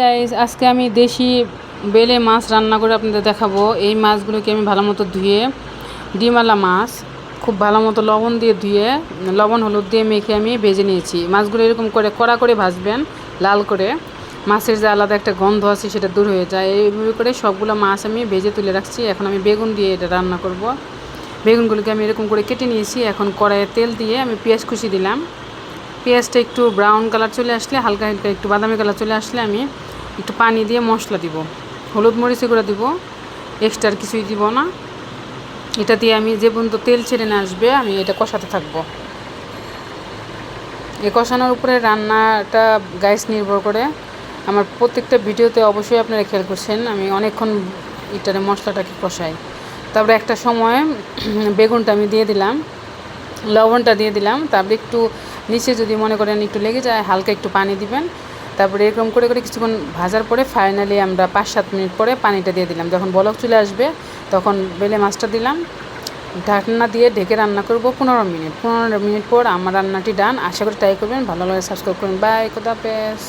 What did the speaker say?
Guys আজকে আমি দেশি বেলে মাছ রান্না করে আপনাদের দেখাবো। এই মাছগুলোকে আমি ভালো মতো ধুয়ে, ডিমওয়ালা মাছ খুব ভালো মতো লবণ দিয়ে ধুয়ে, লবণ হলুদ দিয়ে মেখে আমি ভেজে নিয়েছি। মাছগুলো এরকম করে কড়া করে ভাজবেন, লাল করে। মাছের যে আলাদা একটা গন্ধ আছে সেটা দূর হয়ে যায়। এইভাবে করে সবগুলো মাছ আমি ভেজে তুলে রাখছি। এখন আমি বেগুন দিয়ে এটা রান্না করব। বেগুনগুলোকে আমি এরকম করে কেটে নিয়েছি। এখন কড়াইয়ে তেল দিয়ে আমি পেঁয়াজ কুচি দিলাম। পেঁয়াজটা একটু ব্রাউন কালার চলে আসলে, হালকা হালকা একটু বাদামি কালার চলে আসলে আমি একটু পানি দিয়ে মশলা দিব, হলুদ মরিচি করে দিব, এক্সট্রা আর কিছুই দিব না। এটা দিয়ে আমি যে পর্যন্ত তেল ছেড়ে না আসবে আমি এটা কষাতে থাকবো। এই কষানোর উপরে রান্নাটা গাইস নির্ভর করে। আমার প্রত্যেকটা ভিডিওতে অবশ্যই আপনারা খেয়াল করছেন আমি অনেকক্ষণ এটারে মশলাটাকে কষাই। তারপরে একটা সময় বেগুনটা আমি দিয়ে দিলাম, লবণটা দিয়ে দিলাম। তারপরে একটু নিচে যদি মনে করেন একটু লেগে যায়, হালকা একটু পানি দিবেন। তারপরে এরকম করে করে কিছুক্ষণ ভাজার পরে ফাইনালি আমরা 5-7 মিনিট পরে পানিটা দিয়ে দিলাম। যখন বলক চলে আসবে তখন বেলে মাছটা দিলাম। ঢাকনা দিয়ে ঢেকে রান্না করব 15 মিনিট। 15 মিনিট পর আমার রান্নাটি ডান। আশা করি ট্রাই করবেন, ভালো লাগে সাবস্ক্রাইব করবেন। বাই, খোদা হাফেজ।